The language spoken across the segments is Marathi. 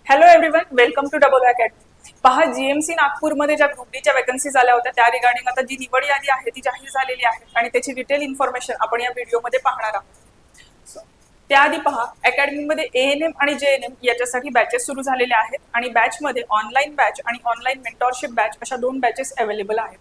Hello everyone, welcome to double academy. पहा, जीएमसी नागपूरमध्ये ज्या ग्रुप डीच्या वॅकन्सीज आल्या होत्या त्या रिगार्डिंग आता जी निवड यादी आहे ती जाहीर झालेली आहे आणि त्याची डिटेल इन्फॉर्मेशन आपण या व्हिडिओमध्ये पाहणार आहोत. So, त्याआधी पहा, अकॅडमीमध्ये एएनएम आणि जेएनएम याच्यासाठी बॅचेस सुरू झालेले आहेत आणि बॅचमध्ये ऑनलाईन बॅच आणि ऑनलाईन मेंटॉरशिप बॅच अशा दोन बॅचेस अवेलेबल आहेत.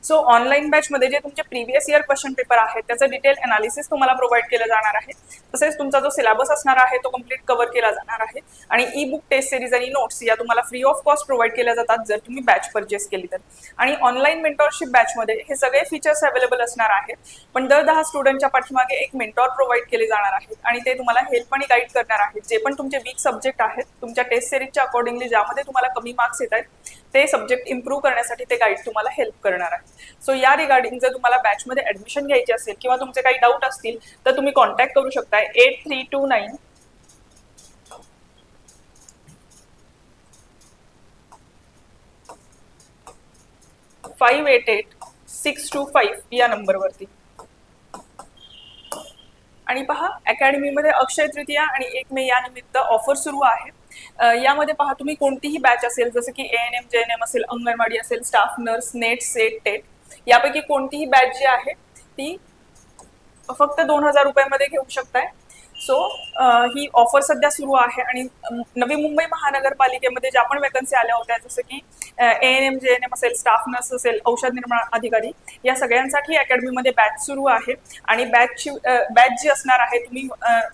सो ऑनलाईन बॅचमध्ये जे तुमचे प्रिव्हियस इयर क्वेश्चन पेपर आहेत त्याचं डिटेल अनालिसिस तुम्हाला प्रोव्हाइड केलं जाणार आहे. तसेच तुमचा जो सिलेबस असणार आहे तो कम्प्लीट कव्हर केला जाणार आहे आणि ई बुक टेस्ट सिरीज आणि नोट्स या तुम्हाला फ्री ऑफ कॉस्ट प्रोव्हाइड केल्या जातात जर तुम्ही बॅच परचेस केली तर. आणि ऑनलाईन मेंटॉरशिप बॅचमध्ये हे सगळे फीचर्स अवेलेबल असणार आहेत, पण दर 10 स्टुडंटच्या पाठीमागे एक मेंटॉर प्रोव्हाइड केले जाणार आहेत आणि ते तुम्हाला हेल्प आणि गाईड करणार आहेत. जे पण तुमचे वीक सब्जेक्ट आहेत तुमच्या टेस्ट सिरीजच्या अकॉर्डिंगली ज्यामध्ये तुम्हाला कमी मार्क्स येत आहेत ते सब्जेक्ट इम्प्रूव्ह करण्यासाठी ते गाईड तुम्हाला हेल्प करणार आहे. सो या रिगार्डिंग जर तुम्हाला बॅचमध्ये ऍडमिशन घ्यायची असेल किंवा तुमचे काही डाऊट असतील तर तुम्ही कॉन्टॅक्ट करू शकताय 8329 588-625 या नंबरवरती. आणि पहा, अकॅडमीमध्ये अक्षय तृतीया आणि 1 मे या निमित्त ऑफर सुरू आहे. यामध्ये पहा, तुम्ही कोणतीही बॅच असेल जसं की एएनएम जेएनएम असेल, अंगणवाडी असेल, staff nurse, NET SET TET यापैकी कोणतीही बॅच जी आहे ती फक्त 2000 रुपयामध्ये घेऊ शकताय. सो ही ऑफर सध्या सुरू आहे आणि नवी मुंबई महानगरपालिकेमध्ये ज्या पण वॅकन्सी आल्या होत्या जसं की एएनएम जेएनएम असेल, स्टाफ नर्स असेल, औषध निर्माण अधिकारी या सगळ्यांसाठी अकॅडमीमध्ये बॅच सुरू आहे आणि बॅच जी असणार आहे तुम्ही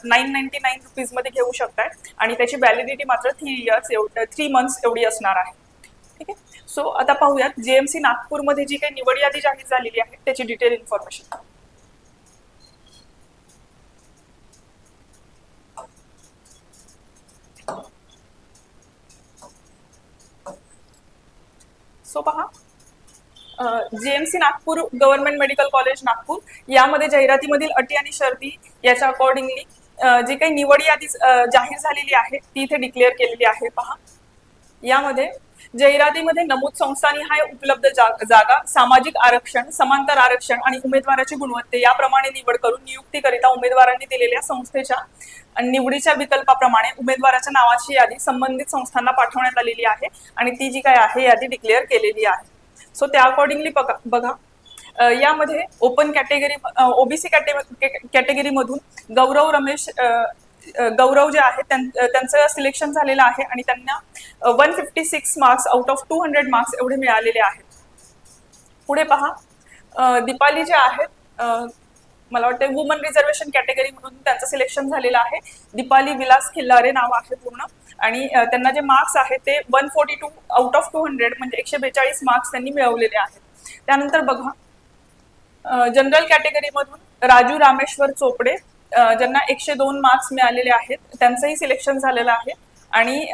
999 रुपीजमध्ये घेऊ शकताय आणि त्याची व्हॅलिडिटी मात्र 3 मंथ्स एवढी असणार आहे. ठीक आहे. सो आता पाहूयात जेएमसी नागपूरमध्ये जी काही निवड यादी जाहीर झालेली आहे त्याची डिटेल इन्फॉर्मेशन. सो पहा, JMC Nagpur government medical college Nagpur यामध्ये जाहिरातीमधील अटी आणि शर्ती याच्या अकॉर्डिंगली जी काही निवड यादी जाहीर झालेली आहे ती इथे डिक्लेअर केलेली आहे. पहा, यामध्ये जाहिरातीमध्ये नमूद संस्थानिहाय उपलब्ध जागा, सामाजिक आरक्षण, समांतर आरक्षण आणि उमेदवाराची गुणवत्ता याप्रमाणे निवड करून नियुक्तीकरिता उमेदवारांनी दिलेल्या संस्थेच्या निवडीच्या विकल्पाप्रमाणे उमेदवाराच्या नावाची यादी संबंधित संस्थांना पाठवण्यात आलेली आहे आणि ती जी काय आहे यादी डिक्लेअर केलेली आहे. सो त्या अकॉर्डिंगली बघा, यामध्ये ओपन कॅटेगरी ओबीसी कॅटेगरी मधून गौरव जे आहे त्यांचं सिलेक्शन झालेलं आहे आणि त्यांना 156 मार्क्स आउट ऑफ 200 मार्क्स एवढे मिळालेले आहेत. पुढे पहा, दीपाली जे आहेत मला वाटतं वुमन रिझर्वेशन कॅटेगरी म्हणून त्यांचं सिलेक्शन झालेलं आहे. दीपाली विलास खिल्लारे नाव आहे पूर्ण आणि त्यांना जे मार्क्स आहेत ते 142 आउट ऑफ 200 म्हणजे 142 मार्क्स त्यांनी मिळवलेले आहेत. त्यानंतर बघा, जनरल कॅटेगरीमधून राजू रामेश्वर चोपडे ज्यांना 102 मार्क्स मिळालेले आहेत त्यांचंही सिलेक्शन झालेलं आहे आणि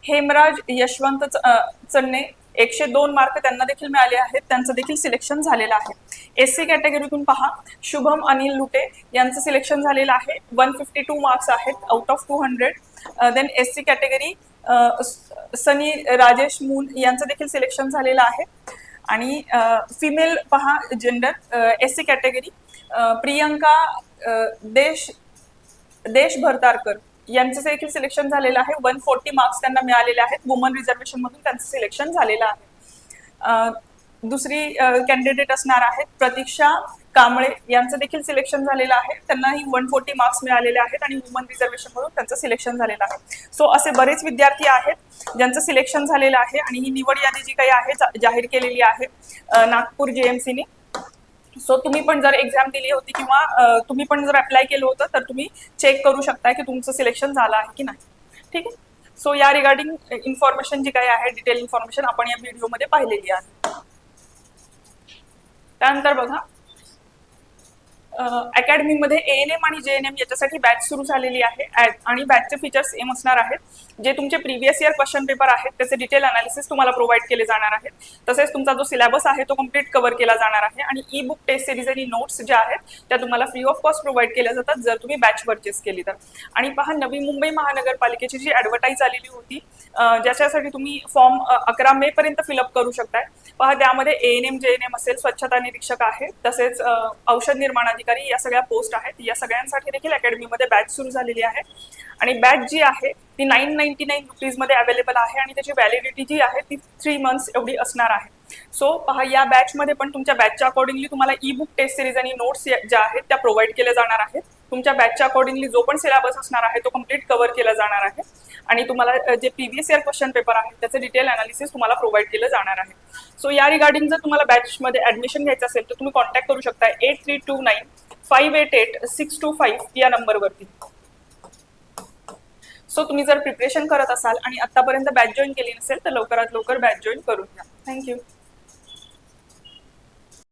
हेमराज यशवंत चन्ने 102 मार्क त्यांना देखील मिळाले आहेत, त्यांचं देखील सिलेक्शन झालेलं आहे. एससी कॅटेगरीतून पहा, शुभम अनिल लुटे यांचं सिलेक्शन झालेलं आहे, 152 मार्क्स आहेत out of 200. Then SC category Sunny Rajesh Mool यांचं देखील सिलेक्शन झालेलं आहे. आणि फिमेल पहा, जेंडर एससी कॅटेगरी प्रियंका देश भरतारकर यांचं देखील सिलेक्शन झालेलं आहे, 140 मार्क्स त्यांना मिळालेले आहेत. वुमन रिझर्वेशन मधून त्यांचं सिलेक्शन झालेलं आहे. दुसरी कॅन्डिडेट असणार आहेत प्रतीक्षा कांबळे यांचं देखील सिलेक्शन झालेलं आहे, त्यांनाही 140 मार्क्स मिळालेले आहेत आणि वुमन रिझर्वेशन मधून त्यांचं सिलेक्शन झालेलं आहे. सो असे बरेच विद्यार्थी आहेत ज्यांचं सिलेक्शन झालेलं आहे आणि ही निवड यादी जी काही आहे जाहीर केलेली आहे नागपूर जेएमसीने. सो तुम्ही पण जर एक्झाम दिली होती किंवा तुम्ही पण जर अप्लाय केलं होतं तर तुम्ही चेक करू शकता की तुमचं सिलेक्शन झालं आहे की नाही. ठीक आहे. सो या रिगार्डिंग इन्फॉर्मेशन जी काही आहे डिटेल इन्फॉर्मेशन आपण या व्हिडिओमध्ये पाहिलेली आहे. त्यानंतर बघा, अकॅडमीमध्ये एएनएम आणि जेएनएम याच्यासाठी बॅच सुरू झालेली आहे आणि बॅचचे फीचर्स सेम असणार आहेत. जे तुमचे प्रिव्हियस इयर क्वेश्चन पेपर आहेत त्याचे डिटेल अनालिसिस तुम्हाला प्रोव्हाइड केले जाणार आहेत. तसेच तुमचा जो सिलेबस आहे तो कम्प्लीट कव्हर केला जाणार आहे आणि ई बुक टेस्ट सिरीज आणि नोट्स ज्या आहेत त्या तुम्हाला फ्री ऑफ कॉस्ट प्रोव्हाइड केल्या जातात जर तुम्ही बॅच परचेस केली तर. आणि पहा, नवी मुंबई महानगरपालिकेची जी ॲडव्हर्टाईज आलेली होती ज्याच्यासाठी तुम्ही फॉर्म 11 मे पर्यंत फिलअप करू शकताय. पहा, त्यामध्ये एएनएम जेएनएम असेल, स्वच्छता निरीक्षक आहे, तसेच औषध निर्माण अधिकारी या सगळ्या पोस्ट आहेत. या सगळ्यांसाठी देखील अकॅडमीमध्ये बॅच सुरू झालेली आहे आणि बॅच जी आहे ती 999 रुपीजमध्ये अवेलेबल आहे आणि त्याची व्हॅलिडिटी जी आहे ती 3 मंथ्स एवढी असणार आहे. सो पहा, या बॅचमध्ये पण तुमच्या बॅचच्या अकॉर्डिंगली तुम्हाला ई बुक, टेस्ट सिरीज आणि नोट्स ज्या आहेत त्या प्रोव्हाइड केल्या जाणार आहेत. तुमच्या बॅचच्या अकॉर्डिंगली जो पण सिलेबस असणार आहे तो कम्प्लीट कव्हर केला जाणार आहे आणि तुम्हाला जे प्रिव्हियस इयर क्वेश्चन पेपर आहे त्याचे डिटेल अनालिसिस तुम्हाला प्रोव्हाइड केलं जाणार आहे. सो या रिगार्डिंग जर तुम्हाला बॅचमध्ये ऍडमिशन घ्यायचं असेल तर तुम्ही कॉन्टॅक्ट करू शकता 8329588625 या नंबरवरती. सो तुम्ही जर प्रिपरेशन करत असाल आणि आतापर्यंत बॅच जॉईन केली नसेल तर लवकरात लवकर बॅच जॉईन करून घ्या. थँक्यू.